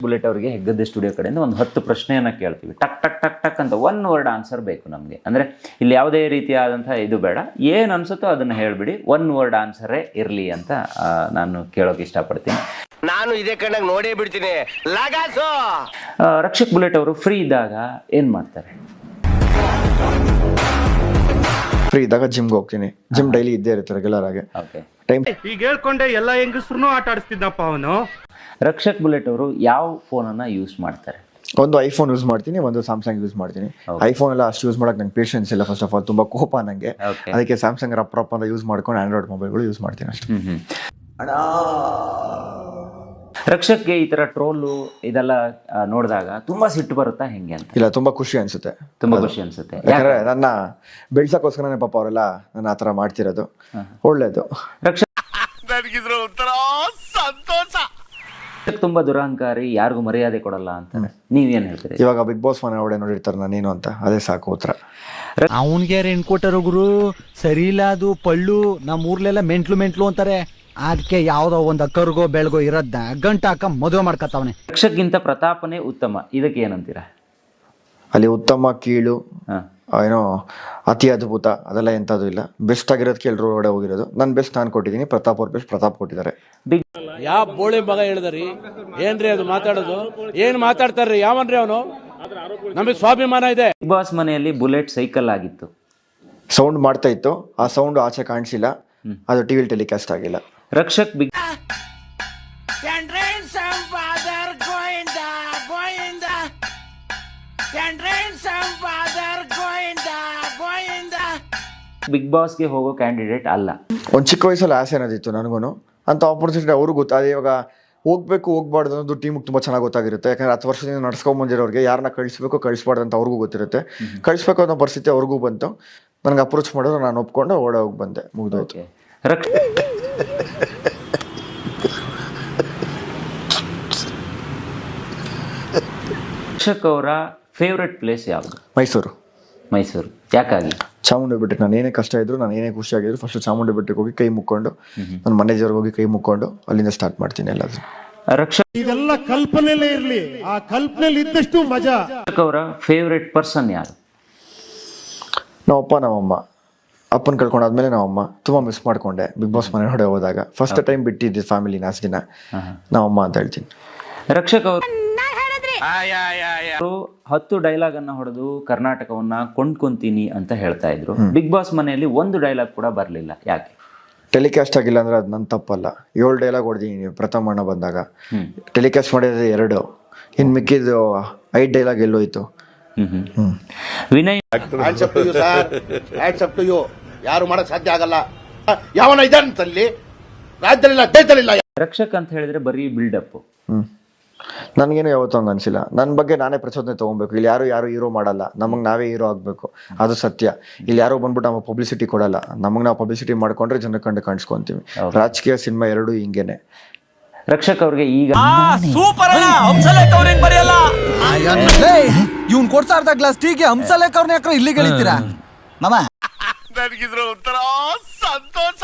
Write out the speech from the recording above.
Bullet ಅವರಿಗೆ Heggadde studio ಕಡೆಯಿಂದ ಒಂದು 10 ಪ್ರಶ್ನೆಯನ್ನು ಕೇಳ್ತೀವಿ. ಟಕ್ ಟಕ್ ಟಕ್ ಟಕ್ ಅಂತ 1 ವರ್ಡ್ ಆನ್ಸರ್ ಬೇಕು ನಮಗೆ. ಅಂದರೆ ಇಲ್ಲಿ ಯಾವುದೇ ರೀತಿಯಾದಂಥ ಇದು ಬೇಡ, ಏನು ಅನಿಸುತ್ತೋ ಅದನ್ನು ಹೇಳಿಬಿಡಿ, 1 ವರ್ಡ್ ಆನ್ಸರೇ ಇರಲಿ ಅಂತ ನಾನು ಕೇಳೋಕೆ ಇಷ್ಟಪಡ್ತೀನಿ. ನಾನು ಇದೇ ಕಣ್ಣಾಗ ನೋಡೇ ಬಿಡ್ತೀನಿ. ರಕ್ಷಕ್ ಬುಲೆಟ್ ಅವರು ಫ್ರೀ ಇದ್ದಾಗ ಏನು ಮಾಡ್ತಾರೆ? ಫ್ರೀ ಇದ್ದಾಗ ಜಿಮ್ಗೆ ಹೋಗ್ತೀನಿ. ಜಿಮ್ ಡೈಲಿ ಇದ್ದೇ ಇರುತ್ತೆ ರೆಗ್ಯುಲರ್ ಆಗಿ. ಟೈಮ್ ಈಗ ಹೇಳ್ಕೊಂಡೆ ಎಲ್ಲ ಹೆಂಗಸ್ರು ಆಟ ಆಡಿಸ್ತಿದ್ದಪ್ಪ ಅವನು. ರಕ್ಷಕ್ ಬುಲೆಟ್ ಅವರು ಯಾವ ಫೋನನ್ನು ಯೂಸ್ ಮಾಡ್ತಾರೆ? ಒಂದು ಐಫೋನ್ ಯೂಸ್ ಮಾಡ್ತೀನಿ, ಒಂದು ಸ್ಯಾಮ್ಸಂಗ್ ಯೂಸ್ ಮಾಡ್ತೀನಿ. ಐಫೋನ್ ಎಲ್ಲ ಅಷ್ಟು ಯೂಸ್ ಮಾಡಕ್ಕೆ ನಂಗೆ ಪೇಷನ್ಸ್ ಇಲ್ಲ. ಫಸ್ಟ್ ಆಫ್ ಆಲ್ ತುಂಬ ಕೋಪ ನನಗೆ. ಅದಕ್ಕೆ ಸ್ಯಾಮ್ಸಂಗ್ ರಪ್ರಪ್ ಅಂತ ಯೂಸ್ ಮಾಡ್ಕೊಂಡು ಆಂಡ್ರಾಯ್ಡ್ ಮೊಬೈಲ್ಗಳು ಯೂಸ್ ಮಾಡ್ತೀನಿ ಅಷ್ಟೇ. ರಕ್ಷಕ್ಗೆ ಈ ತರ ಟ್ರೋಲು ಇದೆಲ್ಲ ನೋಡಿದಾಗ ತುಂಬಾ ಸಿಟ್ಟು ಬರುತ್ತಾ ಹೆಂಗೆ ಅಂತ? ಇಲ್ಲ, ತುಂಬಾ ಖುಷಿ ಅನ್ಸುತ್ತೆ. ತುಂಬಾ ಖುಷಿ ಅನ್ಸುತ್ತೆ. ಯಾಕಂದ್ರೆ ನನ್ನ ಬೆಳ್ಸಕ್ಕೋಸ್ಕರನೇ ಪಾಪ ಅವರೆಲ್ಲ ನನ್ನ ಆತರ ಮಾಡ್ತಿರೋದು ಒಳ್ಳೇದು. ರಕ್ಷಕ್ ತುಂಬಾ ದುರಹಂಕಾರಿ, ಯಾರಿಗೂ ಮರ್ಯಾದೆ ಕೊಡಲ್ಲ ಅಂತ ನೀವೇನ್ ಹೇಳ್ತೀರಿ? ಇವಾಗ ಬಿಗ್ ಬಾಸ್ ಮನೆ ಒಡೆ ನೋಡಿರ್ತಾರೆ ನಾನೇನು ಅಂತ, ಅದೇ ಸಾಕು ಉತ್ತರ. ಅವನ್ಗೆ ಯಾರು ಕೊಟ್ಟರು ಗುರು? ಸರಿ ಇಲ್ಲ, ಅದು ಪಳ್ಳು. ನಮ್ಮ ಊರ್ಲೆಲ್ಲ ಮೆಂಟ್ಲು ಅಂತಾರೆ. ಅದಕ್ಕೆ ಯಾವ್ದೋ ಒಂದು ಅಕ್ಕರ್ಗೋ ಬೆಳಗೋ ಇರೋದ್ನ ಗಂಟ ಹಾಕ ಮದುವೆ ಮಾಡ್ಕತ್ತವನೆ. ರಕ್ಷಕ್ಗಿಂತ ಪ್ರತಾಪನೇ ಉತ್ತಮ, ಇದಕ್ಕೆ ಏನಂತೀರಾ? ಅಲ್ಲಿ ಉತ್ತಮ, ಕೀಳು, ಏನೋ ಅತಿ ಅದ್ಭುತ ಅದೆಲ್ಲ ಎಂತದ್ದು ಇಲ್ಲ. ಬೆಸ್ಟ್ ಆಗಿರೋದಕ್ಕೆ ಎಲ್ಲರೂ ಒಡೆ ಹೋಗಿರೋದು. ನಾನು ಬೆಸ್ಟ್ ನಾನು ಕೊಟ್ಟಿದ್ದೀನಿ, ಪ್ರತಾಪ್ ಅವ್ರು ಬೆಸ್ಟ್ ಪ್ರತಾಪ್ ಕೊಟ್ಟಿದ್ದಾರೆ. ಯಾವ ಬೋಳಿ ಮಗ ಹೇಳಿದ್ರಿ? ಏನ್ರಿ ಅದು ಮಾತಾಡೋದು? ಏನ್ ಮಾತಾಡ್ತಾರ್ರಿ? ಯಾವನ್ರಿ ಅವನು? ನಮಗೆ ಸ್ವಾಭಿಮಾನ ಇದೆ. ಬಿಗ್ ಬಾಸ್ ಮನೆಯಲ್ಲಿ ಬುಲೆಟ್ ಸೈಕಲ್ ಆಗಿತ್ತು, ಸೌಂಡ್ ಮಾಡ್ತಾ ಇತ್ತು. ಆ ಸೌಂಡ್ ಆಚೆ ಕಾಣಿಸಿಲ್ಲ, ಅದು ಟಿವಿಲಿ ಟೆಲಿಕಾಸ್ಟ್ ಆಗಿಲ್ಲ. ರಕ್ಷಕ್ ಬಿಗ್ ಬಾಸ್ಗೆ ಹೋಗೋ ಕ್ಯಾಂಡಿಡೇಟ್ ಅಲ್ಲ. ಒಂದು ಚಿಕ್ಕ ವಯಸ್ಸಲ್ಲಿ ಆಸೆ ಅನ್ನೋದಿತ್ತು ನನಗೂ. ಅಂತ ಆಪರ್ಚುನಿಟಿ ಅವ್ರಿಗೆ ಗೊತ್ತಾದ. ಇವಾಗ ಹೋಗ್ಬೇಕು ಹೋಗ್ಬಾರ್ದು ಅನ್ನೋದು ಟೀಮಿಗೆ ತುಂಬ ಚೆನ್ನಾಗಿ ಗೊತ್ತಾಗಿರುತ್ತೆ. ಯಾಕಂದ್ರೆ 10 ವರ್ಷದಿಂದ ನಡ್ಸ್ಕೊಂಬಂದಿರೋರಿಗೆ ಯಾರನ್ನ ಕಳಿಸ್ಬೇಕು ಕಳಿಸ್ಬಾರ್ದು ಅಂತ ಅವ್ರಿಗೂ ಗೊತ್ತಿರುತ್ತೆ. ಕಳಿಸ್ಬೇಕು ಅನ್ನೋ ಪರಿಸ್ಥಿತಿ ಅವ್ರಿಗೂ ಬಂತು. ನನಗೆ ಅಪ್ರೋಚ್ ಮಾಡಿದ್ರು, ನಾನು ಒಪ್ಕೊಂಡು ಓಡೋಗಿ ಹೋಗಿ ಬಂದೆ, ಮುಗಿದೋಯ್ತು. ರಕ್ಷಕ್ ಅವರ ಫೇವ್ರೆಟ್ ಪ್ಲೇಸ್ ಯಾವುದು? ಮೈಸೂರು. ಯಾಕಾಗಿ? ಚಾಮುಂಡಿ ಬೆಟ್ಟಕ್ಕೆ ನಾನು ಏನೇ ಕಷ್ಟ ಇದ್ರು, ನಾನು ಏನೇ ಖುಷಿಯಾಗಿದ್ರು, ಫಸ್ಟ್ ಚಾಮುಂಡಿ ಬೆಟ್ಟಕ್ಕೆ ಹೋಗಿ ಕೈ ಮುಕ್ಕೊಂಡು, ನನ್ನ ಮ್ಯಾನೇಜರ್ಗೆ ಹೋಗಿ ಕೈ ಮುಕ್ಕೊಂಡು ಅಲ್ಲಿಂದ ಸ್ಟಾರ್ಟ್ ಮಾಡ್ತೀನಿ ಎಲ್ಲಾದ್ರೂ. ರಕ್ಷಕ್ ಇದೆಲ್ಲ ಕಲ್ಪನೆಲೇ ಇರ್ಲಿ, ಆ ಕಲ್ಪನೆಯಲ್ಲಿ ಇದ್ದಷ್ಟು ಮಜಾ. ರಕ್ಷಕ್ ಅವರ ಫೇವ್ರೆಟ್ ಪರ್ಸನ್ ಯಾರು? ನಮ್ಮಪ್ಪ, ನಮ್ಮಮ್ಮ. ಅಪ್ಪನ ಕಳ್ಕೊಂಡಾದ್ಮೇಲೆ ನಮ್ಮಮ್ಮ ತುಂಬ ಮಿಸ್ ಮಾಡ್ಕೊಂಡೆ ಬಿಗ್ ಬಾಸ್ ಮನೆ ಹೊಡೆ ಹೋದಾಗ. ಫಸ್ಟ್ ಟೈಮ್ ಬಿಟ್ಟಿದ್ದೆ ಫ್ಯಾಮಿಲಿ ನಾಲ್ಕು ದಿನ. ನಮ್ಮಮ್ಮ ಅಂತ ಹೇಳ್ತೀನಿ. ರಕ್ಷಕ್ ಅವರು 10 ಡೈಲಾಗ್ ಅನ್ನ ಹೊಡೆದು ಕರ್ನಾಟಕವನ್ನ ಕೊಂಡ್ಕೊಂತೀನಿ ಅಂತ ಹೇಳ್ತಾ ಇದ್ರು. ಬಿಗ್ ಬಾಸ್ ಮನೆಯಲ್ಲಿ 1 ಡೈಲಾಗ್ ಕೂಡ ಬರಲಿಲ್ಲ, ಯಾಕೆ? ಟೆಲಿಕಾಸ್ಟ್ ಆಗಿಲ್ಲ ಅಂದ್ರೆ ಅದು ನನ್ನ ತಪ್ಪಲ್ಲ. 7 ಡೈಲಾಗ್ ಹೊಡೆದಿದ್ದೀನಿ ಪ್ರಥಮ ಬಂದಾಗ. ಟೆಲಿಕಾಸ್ಟ್ ಮಾಡಿದ್ರೆ 2, ಇನ್ನು ಮಿಕ್ಕಿದ್ದು 5 ಡೈಲಾಗ್ ಎಲ್ಲೋಯ್ತು. ವಿನಯ್, ಯಾರು ಮಾಡಕ್ ಸಾಧ್ಯ ಆಗಲ್ಲ. ಯಾವನ ಇದ್ದಾನಲ್ಲಿ ರಾಜ್ಯದಲ್ಲಿಲ್ಲ. ರಕ್ಷಕ್ ಅಂತ ಹೇಳಿದ್ರೆ ಬರೀ ಬಿಲ್ಡಪ್. ನನಗೇನು ಯಾವತ್ತೂ ಹಂಗೆ ಅನಿಸಿಲ್ಲ. ನನ್ನ ಬಗ್ಗೆ ನಾನೇ ಪ್ರಚೋದನೆ ತೊಗೊಬೇಕು. ಇಲ್ಲಿ ಯಾರು ಹೀರೋ ಮಾಡಲ್ಲ, ನಮಗೆ ನಾವೇ ಹೀರೋ ಆಗಬೇಕು, ಅದು ಸತ್ಯ. ಇಲ್ಲಿ ಯಾರೋ ಬಂದ್ಬಿಟ್ಟು ನಮಗೆ ಪಬ್ಲಿಸಿಟಿ ಕೊಡಲ್ಲ. ನಮಗೆ ನಾವು ಪಬ್ಲಿಸಿಟಿ ಮಾಡ್ಕೊಂಡ್ರೆ ಜನ ಕಂಡು ಕಾಣಿಸ್ಕೊಂತೀವಿ. ರಾಜಕೀಯ, ಸಿನಿಮಾ ಎರಡೂ ಹಿಂಗೇನೆ. ರಕ್ಷಕ್ ಅವ್ರಿಗೆ ಈಗ ಸೂಪರ್ ಇವ್ನ್ ಕೊಡ್ತಾ ಅರ್ಧ ಗ್ಲಾಸ್ ಟೀಗೆ ಹಂಸಲೇಖ ಅವ್ರನ್ನ ಯಾಕ್ರ ಇಲ್ಲಿಗೆ ಹೇಳ್ತೀರಾ? ಮಾಮ ನನಗಿದ್ರ ಒಂಥರ ಸಂತೋಷ.